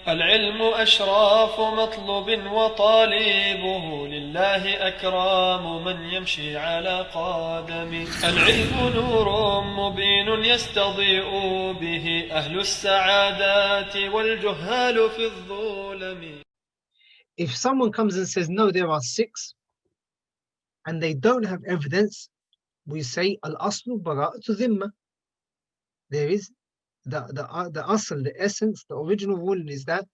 العلم أشراف مطلوب وطالبه لله أكرام من يمشي على قدمه. العلم نور مبين يستضيء به أهل السعادات والجهال في الظلم. If someone comes and says, no, there are six, and they don't have evidence, we say, al-aslu bara'atu dhimma. There is the asl, the essence, the original ruling is that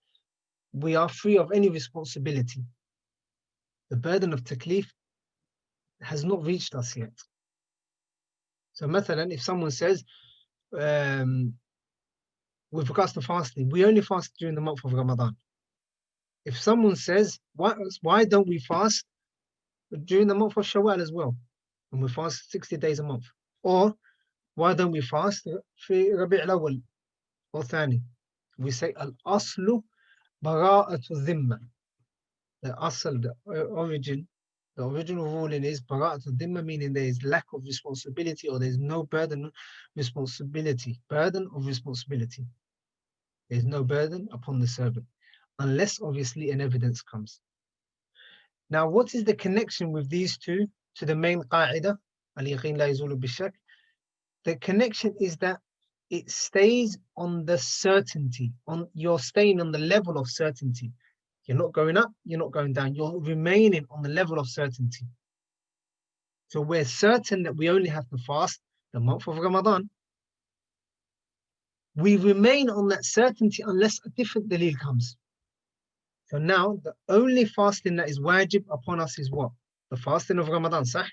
we are free of any responsibility. The burden of taklif has not reached us yet. So, mathalan, if someone says, with regards to fasting, we only fast during the month of Ramadan. If someone says, why don't we fast during the month of Shawwal as well? And we fast 60 days a month. Or, why don't we fast في ربيع الأول or ثاني? We say, al-aslu bara'atu dhimma. The asl, the origin, the original ruling is bara'atu dhimma, meaning there is lack of responsibility or there is no burden of responsibility. Burden of responsibility. There is no burden upon the servant, unless obviously an evidence comes. Now, what is the connection with these two to the main qa'idah? Al-yaqeen la yazulu bishak. The connection is that it stays on the certainty, you're staying on the level of certainty. You're not going up, you're not going down, you're remaining on the level of certainty. So we're certain that we only have to fast the month of Ramadan. We remain on that certainty unless a different dalil comes. So now the only fasting that is wajib upon us is what? The fasting of Ramadan, sah?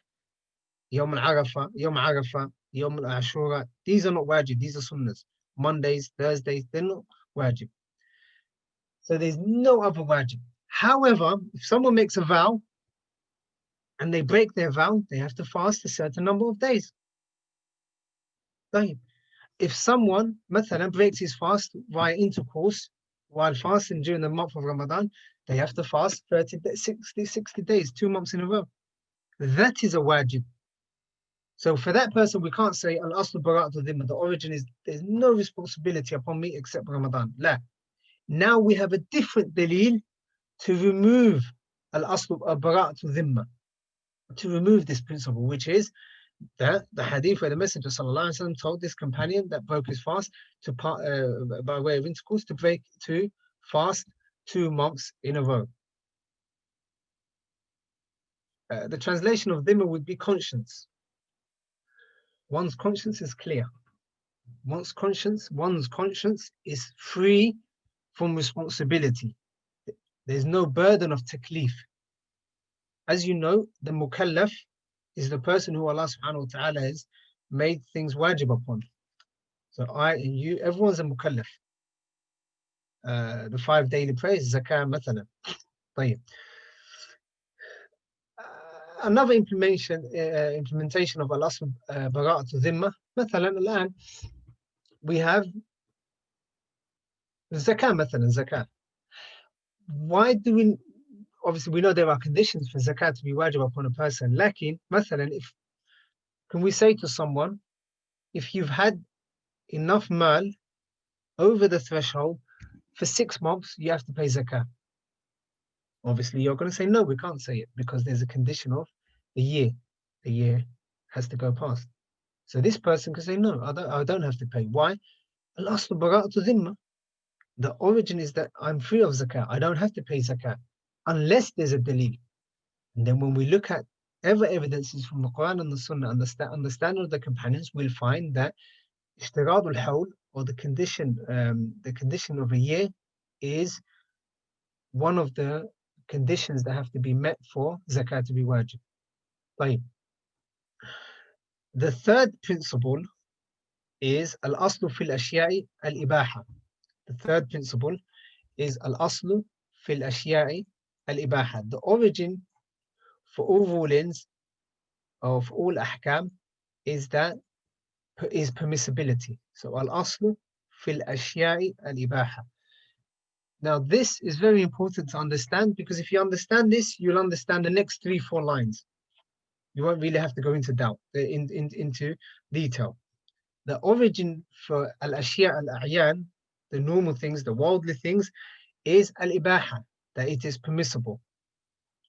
Yawm al-Arafah, Yawm Arafah, Yawm al-Ashura. These are not wajib, these are sunnahs. Mondays, Thursdays, they're not wajib. So there's no other wajib. However, if someone makes a vow and they break their vow, they have to fast a certain number of days. If someone, mathalan, breaks his fast via intercourse while fasting during the month of Ramadan, they have to fast 60 days, 2 months in a row. That is a wajib. So for that person, we can't say al-aslu bara'atu dhimma. The origin is there's no responsibility upon me except Ramadan. La. Now we have a different dalil to remove al-aslu bara'atu dhimma, to remove this principle, which is that the hadith where the Messenger ﷺ told this companion that broke his fast to by way of intercourse to fast 2 months in a row. The translation of dhimma would be conscience. One's conscience is clear. One's conscience is free from responsibility. There's no burden of taklif. As you know, the mukallaf is the person who Allah subhanahu wa ta'ala has made things wajib upon. So I and you, everyone's a mukallaf. The 5 daily prayers, zakah, mathalan. Another implementation of Allah's bara'atu dhimma, mathalan, الآن we have zakah, mathalan, zakah. Why do we, obviously we know there are conditions for zakat to be wajib upon a person. Lakin, mathalan, can we say to someone, if you've had enough mal over the threshold for 6 months, you have to pay zakah. Obviously, you're going to say, no, we can't say it because there's a condition of the year. The year has to go past. So this person can say, no, I don't have to pay. Why? Al-aslu bara'atu dhimma. The origin is that I'm free of zakah. I don't have to pay zakah unless there's a dalil. And then when we look at evidences from the Quran and the Sunnah, understanding of the companions, we'll find that ishtirad al-hawl, or the condition of a year, is one of the conditions that have to be met for zakat to be wajib. The third principle is al-aslu fil ashya'i al-ibaha. The third principle is al-aslu fil ashya'i al-ibaha. The origin for all rulings of all ahkam is permissibility. So al-aslu fil ashya'i al-ibaha. Now this is very important to understand, because if you understand this, you'll understand the next 3-4 lines. You won't really have to go into into detail. The origin for al-ashya' al-a'yan, the normal things, the worldly things, is al-ibaha, that it is permissible.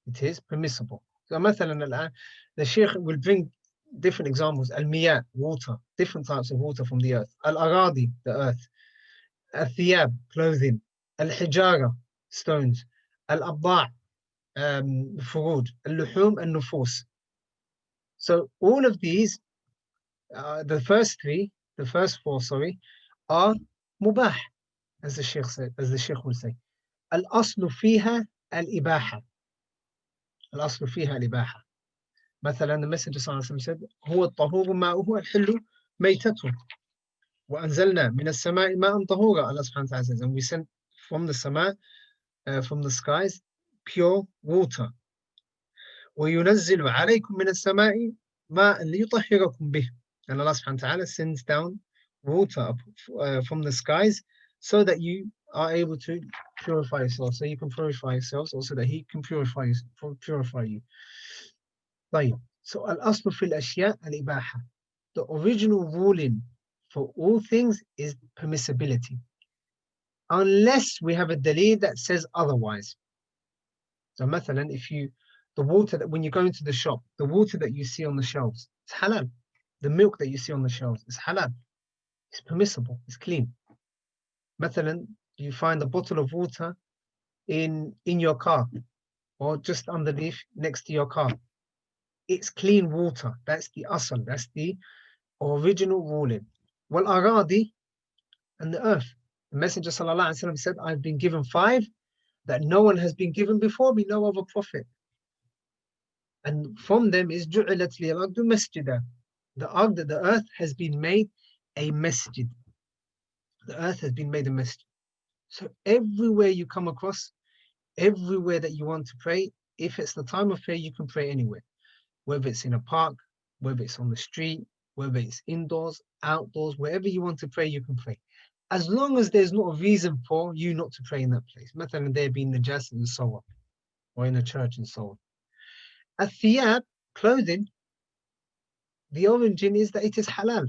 It is permissible. So مثلا الآن the Sheikh will bring different examples. Al-miyah, water, different types of water from the earth. Al-aradi, the earth. Al-thiyab, clothing. Al-hijara, stones. Al-abda', furud. Al-luhum, and nufus. So all of these, the first four, sorry, are mubah, as the Sheikh said, as the Sheikh will say. Al-aslu fiha al-ibaha. Al-aslu fiha al-ibaha. مثلا the Messenger صلى الله عليه وسلم said هو الطهور ماؤه الحل ميتته وأنزلنا من السماء ماء طهورا. Allah subhanahu wa ta'ala says, and we sent from the sama, from the skies, pure water. وينزل عليكم من السماء ماء ليطهركم به. And Allah subhanahu wa ta'ala sends down water from the skies so that you are able to purify yourselves, so you can purify yourselves, also that He can purify you. طيب. So al-aslu fil ashya al-ibaha. The original ruling for all things is permissibility, unless we have a dalil that says otherwise. So مثلا, the water that when you go into the shop, the water that you see on the shelves, it's halal. The milk that you see on the shelves is halal. It's permissible, it's clean. مثلا, you find a bottle of water in your car, or just underneath next to your car. It's clean water. That's the asl, that's the original ruling. Wal aradi, and the earth. The Messenger sallallahu alaihi wasallam said, I've been given 5 that no one has been given before me, no other prophet. And from them is ju'ilat li al-ardu masjida. The earth has been made a masjid. The earth has been made a masjid. So everywhere you come across, everywhere that you want to pray, if it's the time of prayer, you can pray anywhere. Whether it's in a park, whether it's on the street, whether it's indoors, outdoors, wherever you want to pray, you can pray. As long as there's not a reason for you not to pray in that place. مثلا, there being najas and so on, or in a church and so on. Al-thiyab, clothing, the origin is that it is halal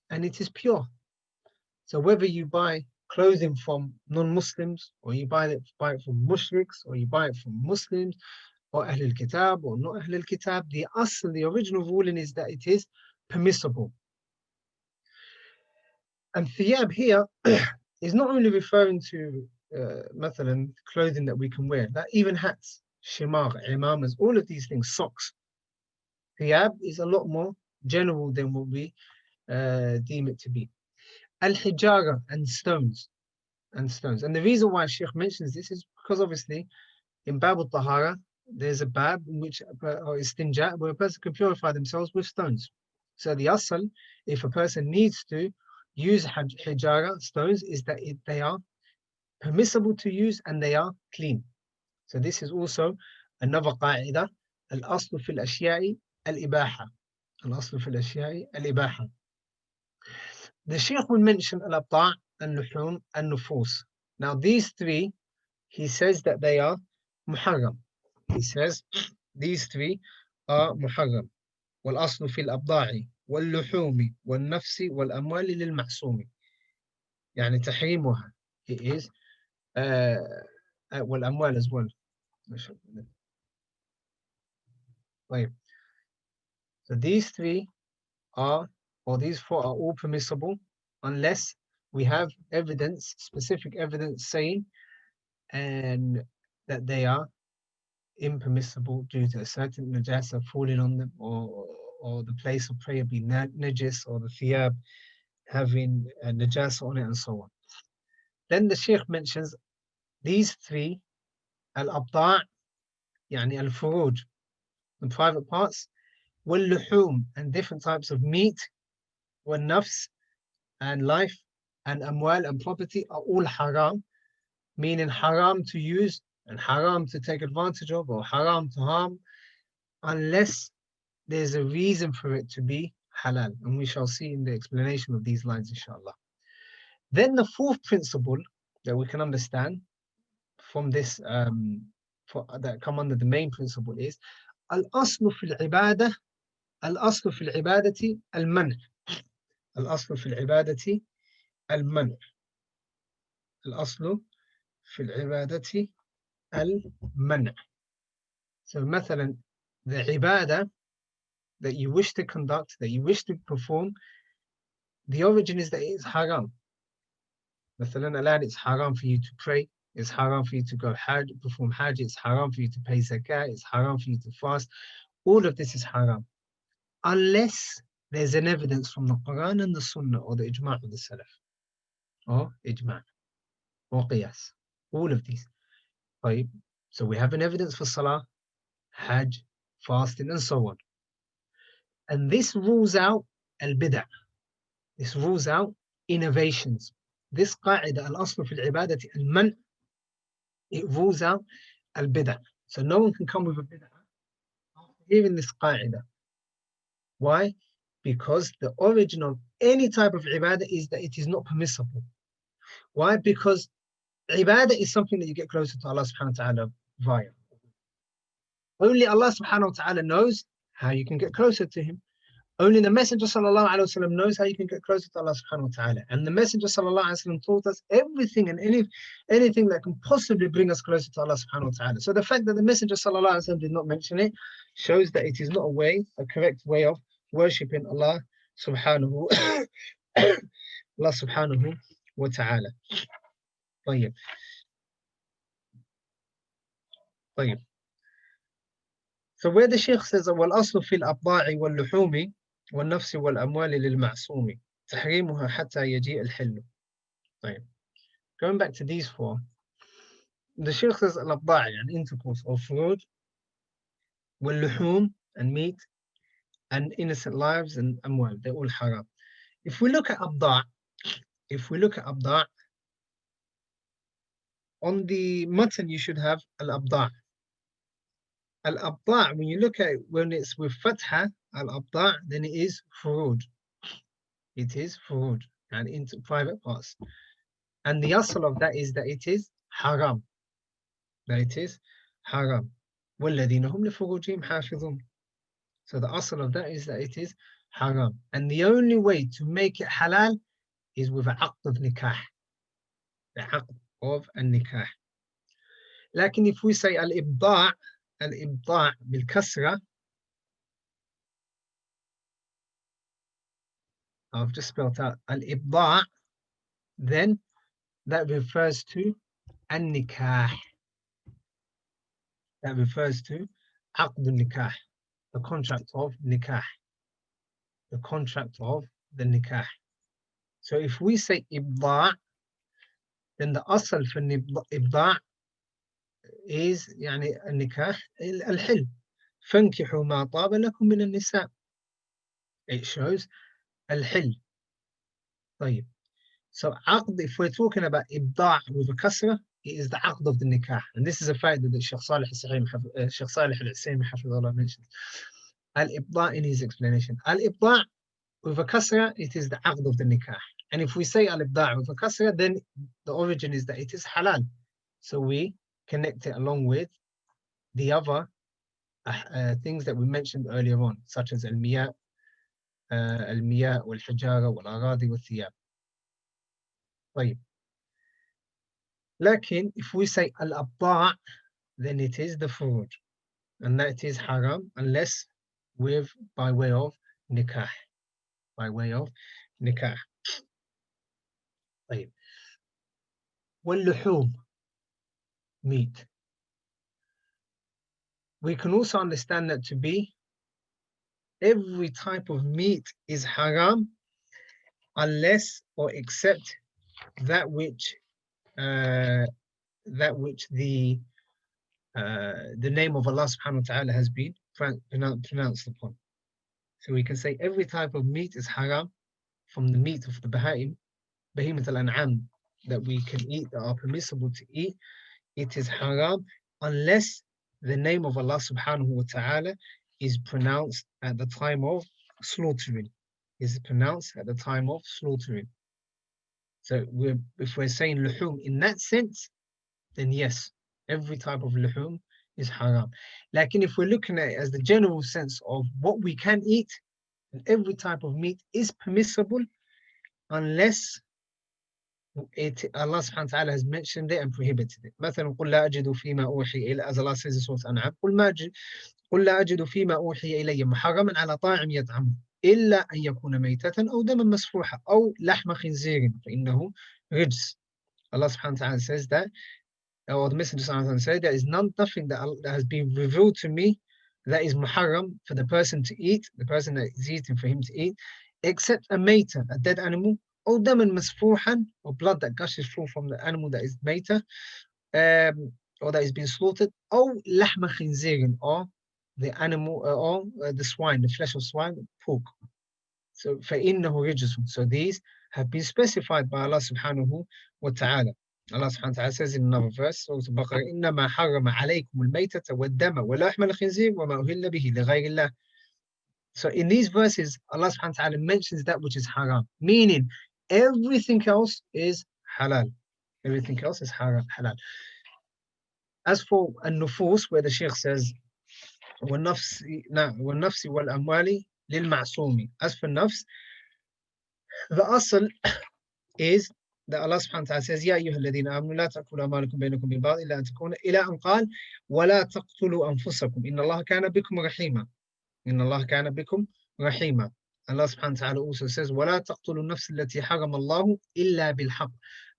and it is pure. So whether you buy clothing from non-Muslims, or you buy it from mushriks, or you buy it from Muslims, or Ahlul Kitab, or not Ahlul Kitab, the asl, the original ruling is that it is permissible. And thiyab here is not only referring to مثلا, clothing that we can wear, that even hats, shimar, imamas, all of these things, socks. Thiyab is a lot more general than what we deem it to be. Al-hijara, and stones. And the reason why Sheikh mentions this is because obviously in Bab al-Tahara, there's a bab in which, or istinja, where a person can purify themselves with stones. So the asal, if a person needs to use hijara, stones, is that they are permissible to use and they are clean. So this is also another qa'idah, al-aslu fil ashya'i al-ibaha. Al-aslu fil ashya'i al-ibaha. The Shaykh will mention al-abta', al-luhum, and nufus. Now these 3, he says that they are muharram. He says these 3 are muharram. Wal-aslu fil abda'i, wal-luhumi, wal-nafsi, wal-amwali lil-ma'sumi. يعني تحريمها. It is wal-amwal as well. Right. So these 3 are, or these 4 are all permissible, unless we have evidence, specific evidence saying and that they are impermissible due to a certain najasa falling on them, or the place of prayer being najis, or the thiyab having a najasa on it, and so on. Then the Sheikh mentions these 3, al-abda', yani al-furuj, the private parts, wal-luhum, and different types of meat, wal-nafs, and life, and amwal, and property, are all haram, meaning haram to use and haram to take advantage of, or haram to harm, unless there's a reason for it to be halal. And we shall see in the explanation of these lines, inshallah. Then the 4th principle that we can understand from this, that come under the main principle, is al-aslu fil ibadah, al-aslu fil ibadati al-man'. Al-aslu fil ibadati al-man'. Al-aslu في العبادة المنع. So مثلا the ibadah that you wish to conduct, that you wish to perform, the origin is that it is haram. مثلا الآن it's haram for you to pray, it's haram for you to go hajj, perform hajj, it's haram for you to pay zakah, it's haram for you to fast. All of this is haram. Unless there's an evidence from the Quran and the Sunnah or the ijma' of the Salaf. Or ijma' or qiyas. All of these. Right? So we have an evidence for salah, hajj, fasting, and so on. And this rules out al-bid'ah. This rules out innovations. This qa'idah, al-aslu fil ibadati al-man', it rules out al-bid'ah. So no one can come with a bid'ah after hearing this qa'idah. Why? Because the origin of any type of ibadah is that it is not permissible. Why? Because ibadah is something that you get closer to Allah subhanahu wa ta'ala via. Only Allah subhanahu wa ta'ala knows how you can get closer to Him. Only the Messenger sallallahu alaihi wasallam knows how you can get closer to Allah subhanahu wa ta'ala. And the Messenger sallallahu alaihi wasallam taught us everything and anything that can possibly bring us closer to Allah subhanahu wa ta'ala. So the fact that the Messenger sallallahu alaihi wasallam did not mention it shows that it is not a correct way of worshipping Allah subhanahu Allah subhanahu wa ta'ala. طيب. طيب. So where the Shaykh says وَالْأَصْلُ فِي الْأَبْضَاعِ وَاللُّحُومِ وَالنَّفْسِ وَالْأَمْوَالِ لِلْمَعْصُومِ تَحْرِيمُهَا حَتَّى يَجِيءَ الْحِلُّ. طيب. Going back to these four, the Shaykh says al-abda' يعني intercourse or fruit, wal-luhum and meat, and innocent lives and amwal, they're all haram. If we look at abda', on the mutton you should have al-abda'. Al-abda', when you look at it, when it's with fatha, al-abda', then it is furud. It is furud, and into private parts. And the asl of that is that it is haram. That it is haram. وَالَّذِينَ هُمْ لِفُرُوجِهِمْ حَافِظُونَ. So the asl of that is that it is haram. And the only way to make it halal is with a aqd of nikah. The aqd of a nikah. Lakin if we say al-ibda' bil-kasra, I've just spelled out al-ibda', then that refers to an-nikah. That refers to aqd nikah, the contract of nikah. The contract of the nikah. So if we say ibda', then the asl for ibda' is يعني النكاح الحل. فانكحوا ما طاب لكم من النساء. It shows الحل. طيب. So عقد, if we're talking about ibda' with a kasra, it is the aqd of the nikah. And this is a fact that Shaykh Salih al-Utsaymin hafidhahullah mentioned. Al-ibda' in his explanation. Al-ibda' with a kasra, it is the aqd of the nikah. And if we say al-ibda' with a kasra, then the origin is that it is halal. So we connect it along with the other things that we mentioned earlier on, such as al-miyah, wal-hijara, wal-aradi, wal-thiyab. طيب. Lakin, if we say al-abda', then it is the furuj, and that is haram unless by way of nikah. By way of nikah. طيب. Wal-luhum, meat. We can also understand that to be every type of meat is haram unless or except that which the name of Allah subhanahu wa ta'ala has been pronounced upon. So we can say every type of meat is haram from the meat of the behemoth al-an'am that we can eat, that are permissible to eat. It is haram unless the name of Allah subhanahu wa ta'ala is pronounced at the time of slaughtering. Is pronounced at the time of slaughtering. So if we're saying luhum in that sense, then yes, every type of luhum is haram. Like if we're looking at it as the general sense of what we can eat, then every type of meat is permissible unless Allah subhanahu wa ta'ala has mentioned it and prohibited it. مثلا قل لا أجد فيما أوحي إلى, as Allah says in Surah An'am, قل لا أجد فيما أوحي إلي محرما على طاعم يطعمه إلا أن يكون ميتة أو دما مسفوحا أو لحم خنزير فإنه رجس. Allah subhanahu wa ta'ala says that, or the Messenger sallallahu alaihi wasallam said, there is nothing that has been revealed to me that is muharram for the person to eat, the person that is eating for him to eat, except a maita, a dead animal, or daman masfuhan, or blood that gushes forth from the animal that is maita, or that is being slaughtered, or lahma khinzirin, or the animal, or the swine, the flesh of swine, pork. So فَإِنَّهُ رِجْسٌ. So these have been specified by Allah subhanahu wa ta'ala. Allah subhanahu wa ta'ala says in another verse, Surah Al-Baqarah, إِنَّمَا حَرَّمَ عَلَيْكُمُ الْمَيْتَةَ وَالدَّمَ وَلَحْمَ الْخِنْزِيرِ وَمَا أُهِلَّ بِهِ لِغَيْرِ اللَّهِ. So in these verses, Allah subhanahu wa ta'ala mentions that which is haram, meaning everything else is halal. Everything else is halal. As for an-nufus, where the Shaykh says, وَالنَّفْسِ وَالْأَمْوَالِ لِلْمَعْصُومِ. As for nafs, the asl is that Allah subhanahu wa ta'ala says, يا أيها الذين آمنوا لا تأكلوا أموالكم بينكم بالباطل إلا أن تكون إلى أن قال ولا تقتلوا أنفسكم إن الله كان بكم رحيما. إن الله كان بكم رحيما. Allah subhanahu wa ta'ala also says, ولا تقتلوا النفس التي حرم الله إلا بالحق.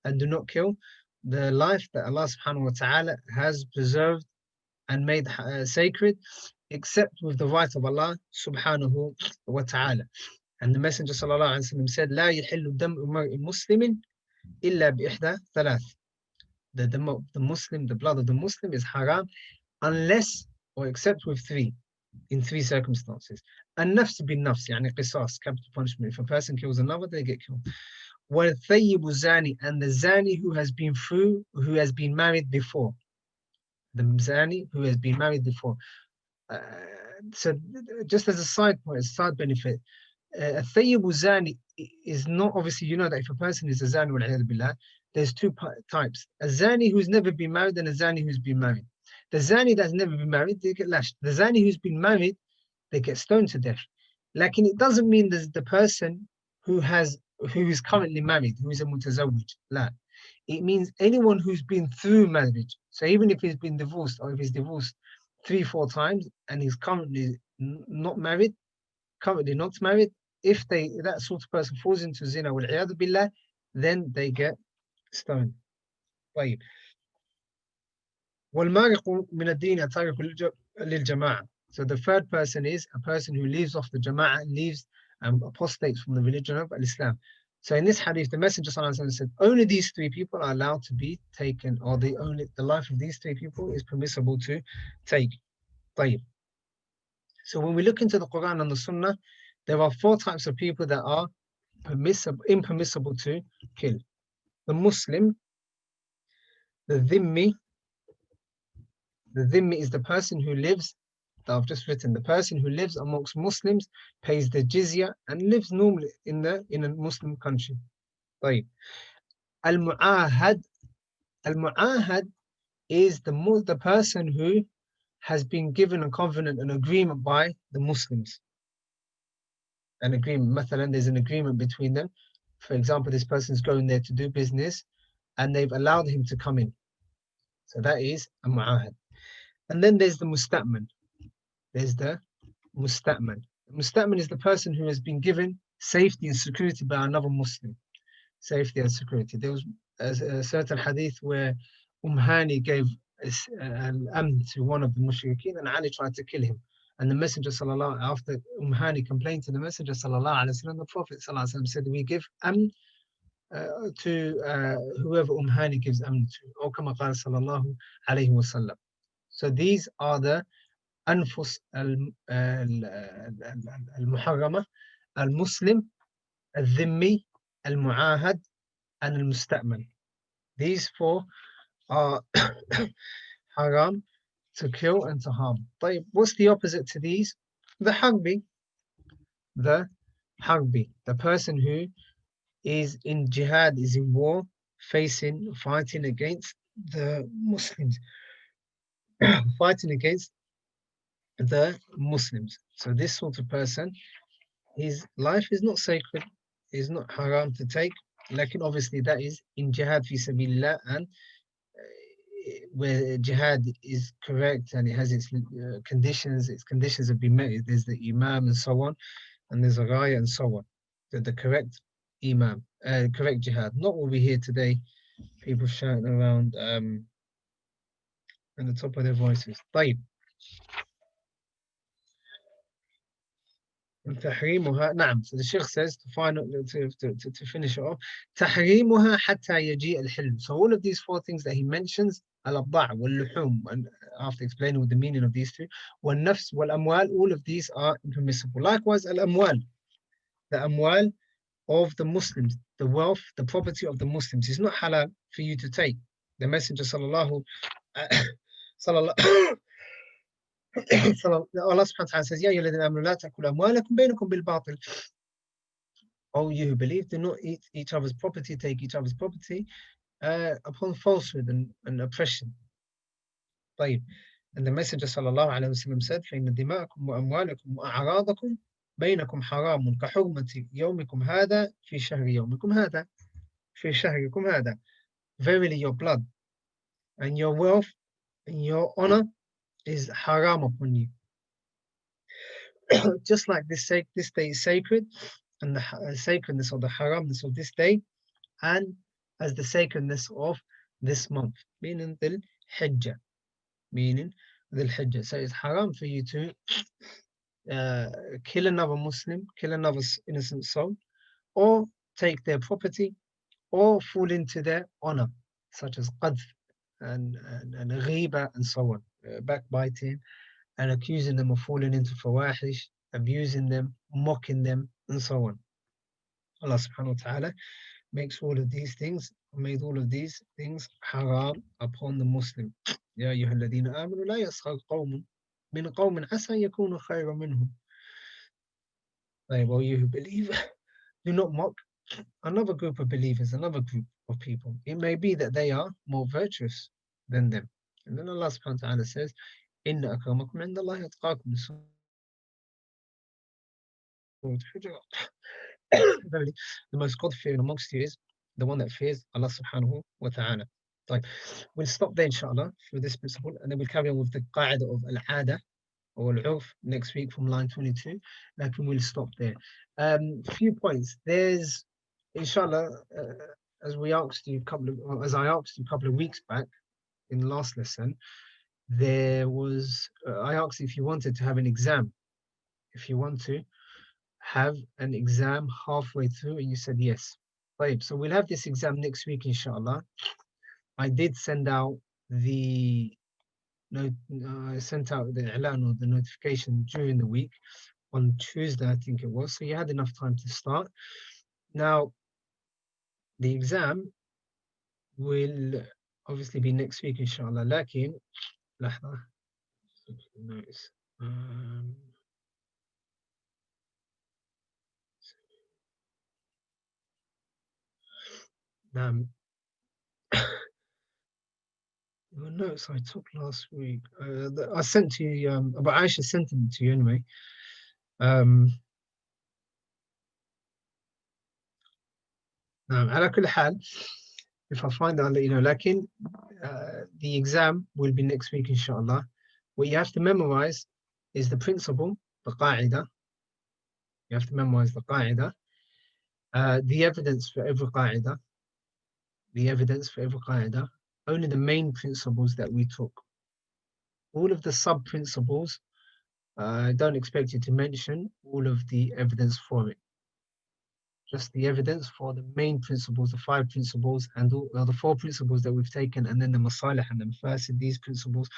And do not kill the life that Allah subhanahu wa ta'ala has preserved and made sacred, except with the right of Allah subhanahu wa ta'ala. And the Messenger sallallahu alaihi wasallam said, لا يحل دم امرئ مسلم إلا بإحدى ثلاث. The Muslim, the blood of the Muslim is haram unless or except with three, in three circumstances. النفس بالنفس, يعني قصاص, capital punishment. If a person kills another, they get killed. والثيب الزاني, and the zani who has been married before. The zani who has been married before. So just as a side point, a side benefit, a thayyib zani is not, obviously you know that if a person is a zani wal billah, there's two types: a zani who's never been married and a zani who's been married. The zani that's never been married, they get lashed. The zani who's been married, they get stoned to death. Like, it doesn't mean that the person who is currently married, who is a mutazawwij, la. It means anyone who's been through marriage. So even if he's been divorced, or if he's divorced 3-4 times and he's currently not married, if that sort of person falls into zina wal billah, then they get stoned. طيب. والمارق من الدين التارك للجماعة. So the third person is a person who leaves off the jama'ah, leaves and apostates from the religion of Islam. So in this hadith, the Messenger said, only these three people are allowed to be taken, or the life of these three people is permissible to take. طيب. So when we look into the Quran and the Sunnah, there are 4 types of people that are impermissible to kill. The Muslim, the dhimmi. The dhimmi is the person who lives, that I've just written, the person who lives amongst Muslims, pays the jizya, and lives normally in a Muslim country. Right. Al-mu'ahad. Al-mu'ahad is the person who has been given a covenant, an agreement by the Muslims. An agreement, mathalan, there's an agreement between them. For example, this person's going there to do business and they've allowed him to come in. So that is a mu'ahad. And then there's the musta'man. There's the musta'man. The musta'man is the person who has been given safety and security by another Muslim. Safety and security. There was a certain hadith where Hani gave an amn to one of the mushrikeen, and Ali tried to kill him. And the Messenger sallallahu, after Hani complained to the Messenger sallallahu alaihi wasallam, the Prophet sallallahu alaihi wasallam said, we give amn to whoever Hani gives amn to, or kama qala sallallahu alaihi wasallam. So these are the anfus al-muharrama, al-Muslim, al-dhimmi, al-mu'ahad, and al-musta'man. These 4 are haram, to kill and to harm. طيب, what's the opposite to these? The harbi. The harbi, the person who is in jihad, is in war, fighting against the Muslims. Fighting against the Muslims. So this sort of person, his life is not sacred, is not haram to take, Like, obviously that is in jihad fi sabilillah, and where jihad is correct and it has its conditions have been met. There's the imam and so on, and there's a raya and so on. The correct imam, correct jihad. Not what we hear today, people shouting around at the top of their voices. طيب. تحريمها نعم. So the Sheikh says to finish it off, تحريمها حتى يجيء الحلم. So all of these four things that he mentions, الأبضاع واللحوم, and after explaining what the meaning of these two, والنفس والأموال, all of these are impermissible. Likewise, الأموال, the amwal of the Muslims, the wealth, the property of the Muslims, is not halal for you to take. The Messenger sallallahu sallallahu Allah subhanahu wa ta'ala says, Ya ayyuhalladhina amanu la ta'kulu amwalakum bainakum bil batil. O you who believe, do not eat each other's property, take each other's property upon falsehood and oppression. طيب. And the Messenger sallallahu alayhi wa sallam said, فَإِنَّ دِمَاءَكُمْ وَأَمْوَالَكُمْ وَأَعْرَاضَكُمْ بَيْنَكُمْ حَرَامٌ كَحُرْمَةِ يَوْمِكُمْ هَذَا فِي شَهْرِ يَوْمِكُمْ هَذَا فِي شَهْرِكُمْ هَذَا. Verily your blood and your wealth and your honor is haram upon you. Just like this day is sacred, and the sacredness of the haramness of this day, and as the sacredness of this month, meaning the Hijjah, meaning the Hijjah. So it's haram for you to kill another Muslim, kill another innocent soul, or take their property, or fall into their honor, such as qadf and ghiba and so on, backbiting, and accusing them of falling into fawahish, abusing them, mocking them, and so on. Allah subhanahu wa ta'ala makes all of these things, made all of these things haram upon the Muslim. Ya ayyuhalladhina amanu la yaskhar qawmun min qawmin asa yakunu khayran minhum. Well, you who believe, do not mock another group of believers, another group of people. It may be that they are more virtuous than them. And then Allah subhanahu wa ta'ala says, Inna akramakum indallahi atqakum. Verily, the most God-fearing amongst you is the one that fears Allah subhanahu wa ta'ala. Right. We'll stop there inshallah for this principle, and then we'll carry on with the qaida of al-ada or al-urf next week from line 22. Like, we'll stop there. Few points. There's inshallah, as I asked you a couple of weeks back in the last lesson, there was I asked if you wanted to have an exam, if you want to have an exam halfway through, and you said yes. Right, so we'll have this exam next week, inshallah. I did send out the I sent out the i'lan, or the notification, during the week on Tuesday, I think it was. So you had enough time to start. Now, the exam will obviously be next week, inshallah. Lakin, lahza, notice. The notes I took last week, I sent to you, but Aisha sent them to you anyway. على كل حال, if I find out, I'll let you know. Lakin, the exam will be next week, inshallah. What you have to memorize is the principle, the qaida. You have to memorize the qaida, the evidence for every qaida, only the main principles that we took. All of the sub-principles, I don't expect you to mention all of the evidence for it. Just the evidence for the main principles, the 5 principles, and the 4 principles that we've taken, and then the masalih and the mafasid, these principles.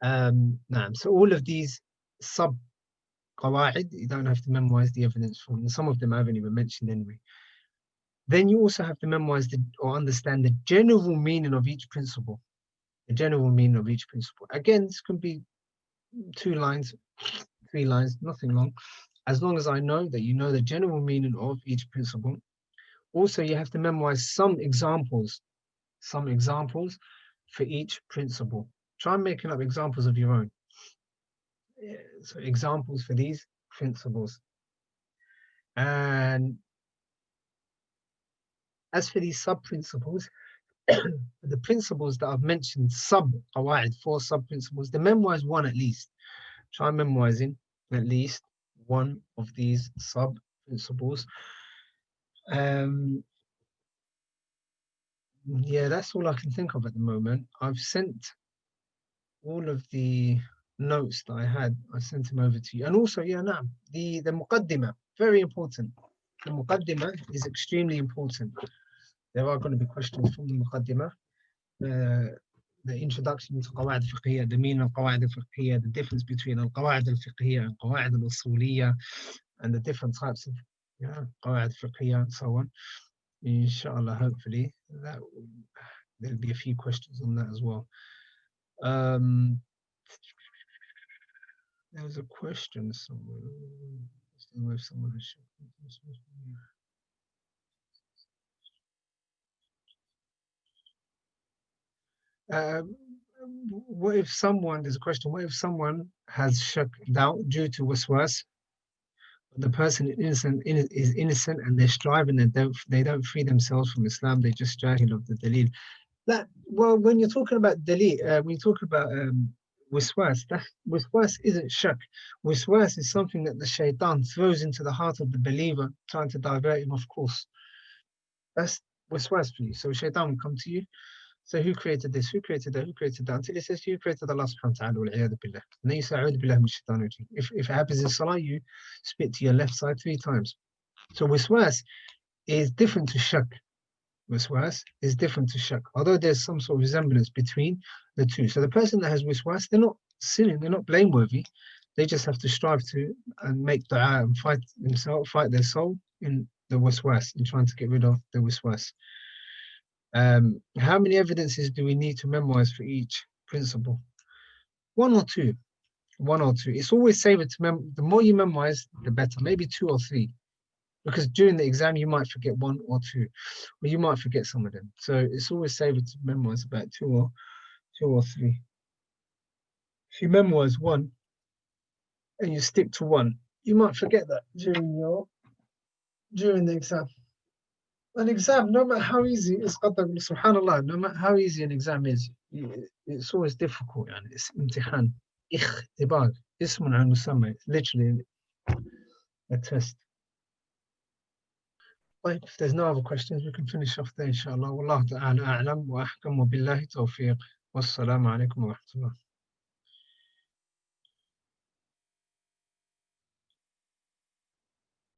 So all of these sub-qawaa'id, you don't have to memorize the evidence for them. Some of them I haven't even mentioned anyway. Then you also have to memorize or understand the general meaning of each principle. The general meaning of each principle. Again, this can be 2 lines, 3 lines, nothing long. As long as I know that you know the general meaning of each principle. Also, you have to memorize some examples for each principle. Try making up examples of your own. So examples for these principles. And As for these sub-principles, the principles that I've mentioned, sub-Qawaa'id, 4 sub-principles, the memorize one at least. Try memorizing at least one of these sub-principles. Yeah, that's all I can think of at the moment. I've sent all of the notes that I had. I sent them over to you. And also, yeah, no, the muqaddimah, very important. The muqaddimah is extremely important. There are going to be questions from the muqaddimah. The introduction to Qawaa'id al-Fiqhiyyah, the meaning of Qawaa'id al-Fiqhiyyah, the difference between al-Qawaa'id al-Fiqhiyyah and Qawaa'id al-Usuliyyah, and the different types of Qawaa'id al-Fiqhiyyah and so on. Inshallah, hopefully, there'll be a few questions on that as well. There was a question somewhere. With someone what if someone, there's a question, what if someone has shak, doubt due to waswas, the person is innocent and they're striving and they don't free themselves from Islam, they just jahil of the dalil. That, well, when you're talking about dalil, when you talk about waswas, waswas isn't shak. Waswas is something that the shaitan throws into the heart of the believer, trying to divert him off course. That's waswas for you. So shaitan will come to you. So who created this? Who created that? Who created that? Until he says, who created Allah subhanahu wa ta'ala, wal-'iyadhu billah. And then you say, a'udhu billahi min shaitanir rajim. If it happens in salah, you spit to your left side 3 times. So waswas is different to shak. Waswas is different to shak, although there's some sort of resemblance between the two. So the person that has waswas, they're not sinning, they're not blameworthy. They just have to strive to and make dua and fight their soul in the waswas, in trying to get rid of the waswas. How many evidences do we need to memorize for each principle? 1 or 2. 1 or 2. It's always safer to the more you memorize, the better. Maybe 2 or 3. Because during the exam, you might forget 1 or 2, or you might forget some of them. So it's always safer to memorize about 2 or 3. If you memorize 1 and you stick to 1, you might forget that during the exam. An exam, no matter how easy it's subhanallah, no matter how easy an exam is, it's always difficult. It's imtihan, ikhtibar, ismun al musamma. It's literally a test. Right, if there's no other questions, we can finish off there, inshallah. Wallahu ta'ala a'lam wa ahkam wa billahi tawfiq. Wassalamu alaikum wa rahmatullah.